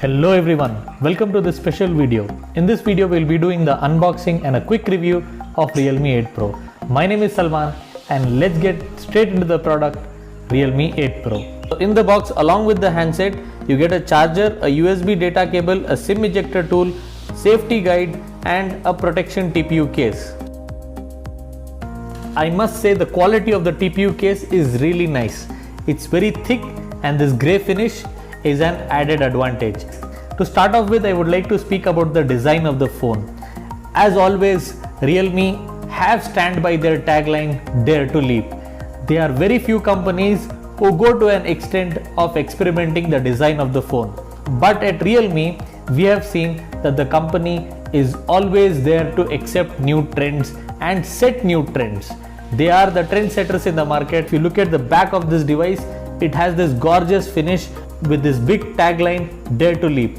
Hello everyone, welcome to this special video. In this video we'll be doing the unboxing and a quick review of Realme 8 Pro. My name is Salman and let's get straight into the product, Realme 8 Pro. So in the box along with the handset you get a charger, a USB data cable, a SIM ejector tool, safety guide and a protection TPU case. I must say the quality of the TPU case is really nice. It's very thick and this grey finish is an added advantage. To start off with, I would like to speak about the design of the phone. As always, Realme have stand by their tagline, Dare to Leap. There are very few companies who go to an extent of experimenting the design of the phone. But at Realme, we have seen that the company is always there to accept new trends and set new trends. They are the trendsetters in the market. If you look at the back of this device, it has this gorgeous finish with this big tagline, Dare to Leap,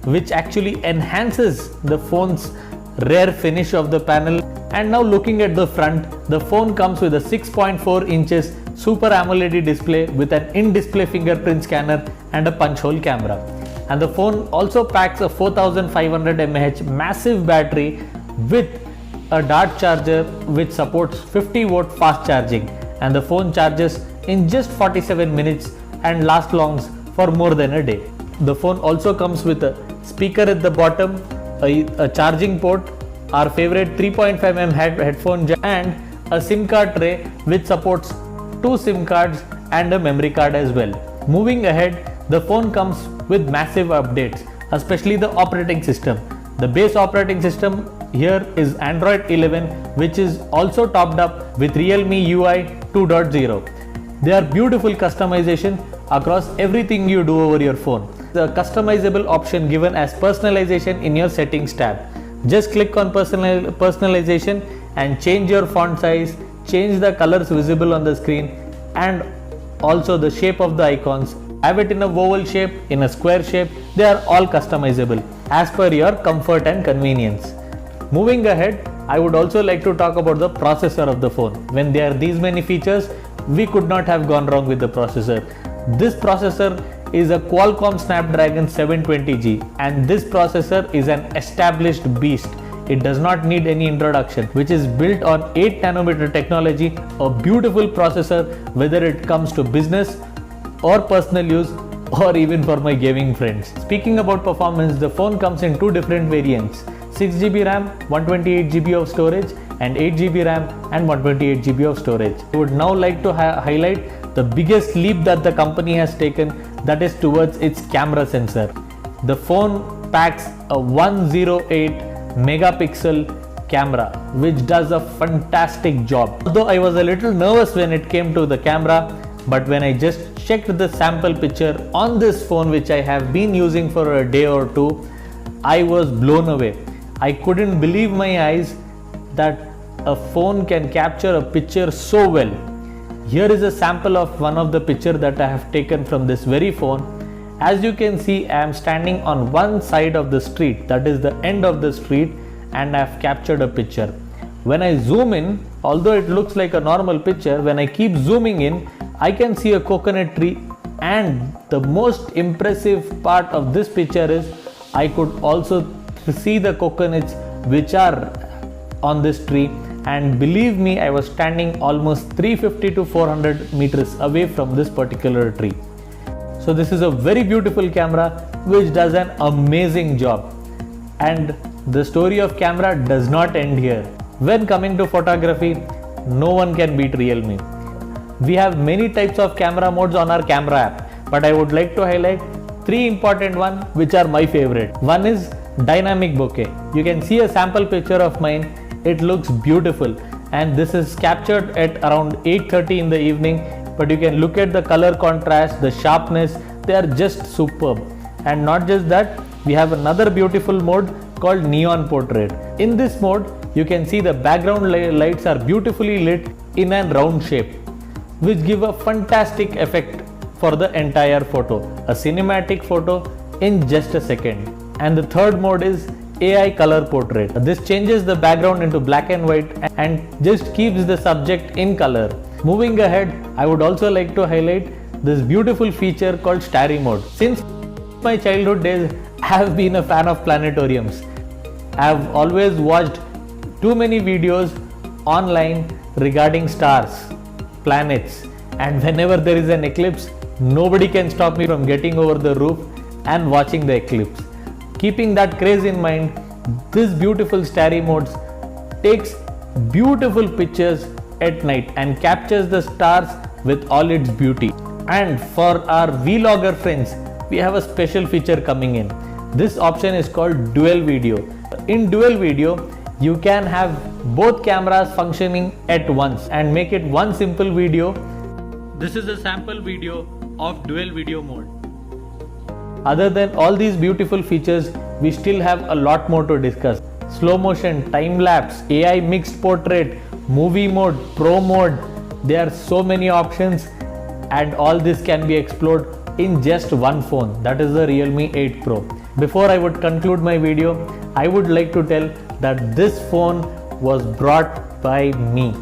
which actually enhances the phone's rare finish of the panel. And now looking at the front, the phone comes with a 6.4 inches Super AMOLED display with an in-display fingerprint scanner and a punch hole camera. And the phone also packs a 4500 mAh massive battery with a Dart charger which supports 50 watt fast charging, and the phone charges in just 47 minutes and lasts long for more than a day. The phone also comes with a speaker at the bottom, a charging port, our favorite 3.5mm headphone jack and a SIM card tray which supports 2 SIM cards and a memory card as well. Moving ahead, the phone comes with massive updates, especially the operating system. The base operating system here is Android 11, which is also topped up with Realme UI 2.0. There are beautiful customization across everything you do over your phone. The customizable option given as personalization in your settings tab. Just click on personalization and change your font size, change the colors visible on the screen and also the shape of the icons. Have it in a oval shape, in a square shape, they are all customizable as per your comfort and convenience. Moving ahead, I would also like to talk about the processor of the phone. When there are these many features, we could not have gone wrong with the processor. This processor is a Qualcomm Snapdragon 720G and this processor is an established beast. It does not need any introduction, which is built on 8nm technology, a beautiful processor whether it comes to business or personal use or even for my gaming friends. Speaking about performance, the phone comes in two different variants, 6GB RAM, 128GB of storage and 8GB RAM and 128GB of storage. I would now like to highlight the biggest leap that the company has taken, that is towards its camera sensor. The phone packs a 108 megapixel camera which does a fantastic job. Although I was a little nervous when it came to the camera, but when I just checked the sample picture on this phone which I have been using for a day or two, I was blown away. I couldn't believe my eyes that a phone can capture a picture so well. Here is a sample of one of the pictures that I have taken from this very phone. As you can see, I am standing on one side of the street, that is the end of the street, and I have captured a picture. When I zoom in, although it looks like a normal picture, when I keep zooming in, I can see a coconut tree, and the most impressive part of this picture is I could also see the coconuts which are on this tree, and believe me, I was standing almost 350 to 400 meters away from this particular tree. So this is a very beautiful camera which does an amazing job, and the story of camera does not end here. When coming to photography, no one can beat Realme. We have many types of camera modes on our camera app, but I would like to highlight three important ones which are my favorite. One is dynamic bokeh. You can see a sample picture of mine. It looks beautiful and this is captured at around 8:30 in the evening, but you can look at the color contrast, the sharpness, they are just superb. And not just that, we have another beautiful mode called neon portrait. In this mode, you can see the background lights are beautifully lit in a round shape, which give a fantastic effect for the entire photo, a cinematic photo in just a second. And the third mode is AI color portrait. This changes the background into black and white and just keeps the subject in color. Moving ahead, I would also like to highlight this beautiful feature called Starry mode. Since my childhood days, I have been a fan of planetariums. I have always watched too many videos online regarding stars, planets, and whenever there is an eclipse, nobody can stop me from getting over the roof and watching the eclipse. Keeping that craze in mind, this beautiful starry modes takes beautiful pictures at night and captures the stars with all its beauty. And for our vlogger friends, we have a special feature coming in. This option is called dual video. In dual video, you can have both cameras functioning at once and make it one simple video. This is a sample video of dual video mode. Other than all these beautiful features, we still have a lot more to discuss. Slow motion, time lapse, AI mixed portrait, movie mode, pro mode. There are so many options, and all this can be explored in just one phone, that is the Realme 8 Pro. Before I would conclude my video, I would like to tell that this phone was brought by me.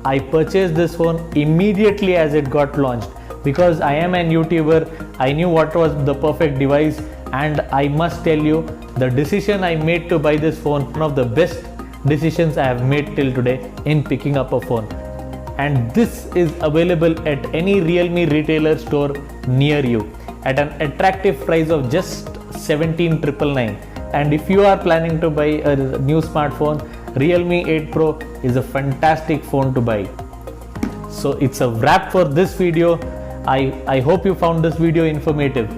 I purchased this phone immediately as it got launched because I am an YouTuber. I knew what was the perfect device, and I must tell you, the decision I made to buy this phone, one of the best decisions I have made till today in picking up a phone. And this is available at any Realme retailer store near you at an attractive price of just 17,999. And if you are planning to buy a new smartphone, Realme 8 Pro is a fantastic phone to buy. So it's a wrap for this video. I hope you found this video informative.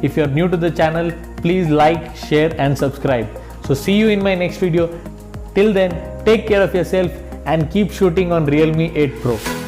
If you are new to the channel, please like, share and subscribe. So see you in my next video. Till then, take care of yourself and keep shooting on Realme 8 Pro.